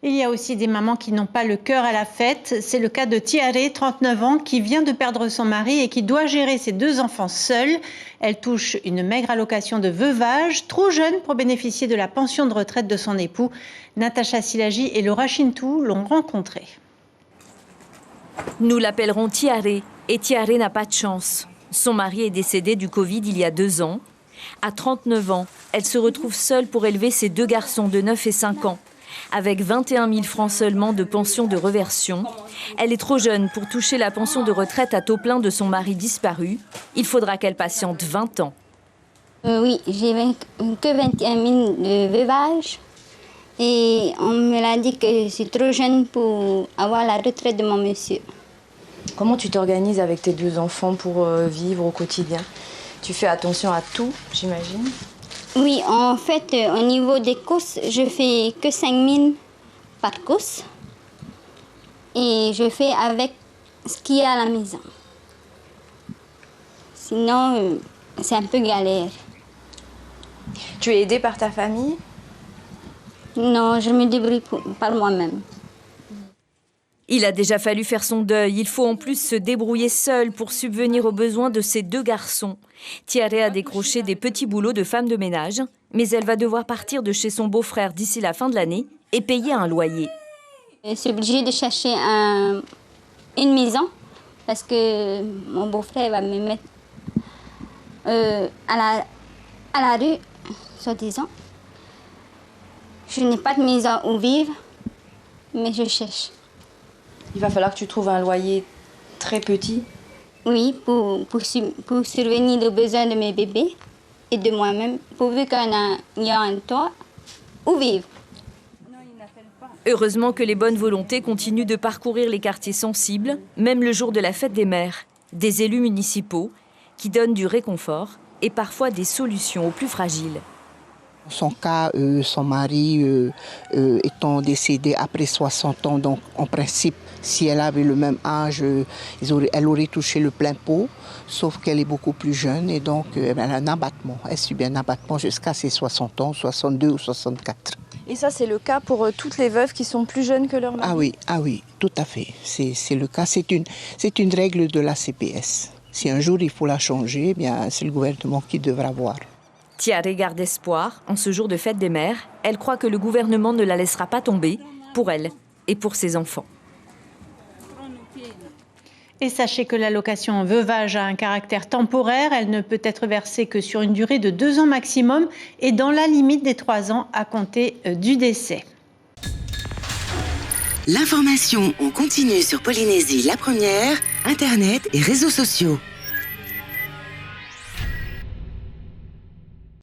Il y a aussi des mamans qui n'ont pas le cœur à la fête. C'est le cas de Tiare, 39 ans, qui vient de perdre son mari et qui doit gérer ses 2 enfants seule. Elle touche une maigre allocation de veuvage, trop jeune pour bénéficier de la pension de retraite de son époux. Natacha Silagi et Laura Chintou l'ont rencontrée. Nous l'appellerons Tiare, et Tiare n'a pas de chance. Son mari est décédé du Covid il y a 2 ans. À 39 ans, elle se retrouve seule pour élever ses 2 garçons de 9 et 5 ans. Avec 21 000 francs seulement de pension de réversion, elle est trop jeune pour toucher la pension de retraite à taux plein de son mari disparu. Il faudra qu'elle patiente 20 ans. Oui, j'ai que 21 000 de veuvage. Et on me l'a dit que je suis trop jeune pour avoir la retraite de mon monsieur. Comment tu t'organises avec tes 2 enfants pour vivre au quotidien? Tu fais attention à tout, j'imagine? Oui, en fait, au niveau des courses, je fais que 5 000 par course. Et je fais avec ce qu'il y a à la maison. Sinon, c'est un peu galère. Tu es aidée par ta famille? Non, je me débrouille par moi-même. Il a déjà fallu faire son deuil. Il faut en plus se débrouiller seul pour subvenir aux besoins de ses 2 garçons. Tiare a décroché des petits boulots de femme de ménage, mais elle va devoir partir de chez son beau-frère d'ici la fin de l'année et payer un loyer. Je suis obligée de chercher une maison parce que mon beau-frère va me mettre à la rue, soi-disant. Je n'ai pas de maison où vivre, mais je cherche. Il va falloir que tu trouves un loyer très petit. Oui, pour survenir aux besoins de mes bébés et de moi-même, pourvu qu'il y ait un toit où vivre. Heureusement que les bonnes volontés continuent de parcourir les quartiers sensibles, même le jour de la fête des mères. Des élus municipaux qui donnent du réconfort et parfois des solutions aux plus fragiles. Dans son cas, son mari étant décédé après 60 ans, donc en principe, si elle avait le même âge, elle aurait touché le plein pot, sauf qu'elle est beaucoup plus jeune et donc elle a un abattement. Elle subit un abattement jusqu'à ses 60 ans, 62 ou 64. Et ça, c'est le cas pour toutes les veuves qui sont plus jeunes que leur mari? Ah oui, tout à fait. C'est le cas. C'est une règle de la CPS. Si un jour il faut la changer, eh bien c'est le gouvernement qui devra voir. Tiare garde espoir. En ce jour de fête des mères, elle croit que le gouvernement ne la laissera pas tomber, pour elle et pour ses enfants. Et sachez que l'allocation veuvage a un caractère temporaire. Elle ne peut être versée que sur une durée de 2 ans maximum et dans la limite des 3 ans à compter du décès. L'information en continu sur Polynésie la première, Internet et réseaux sociaux.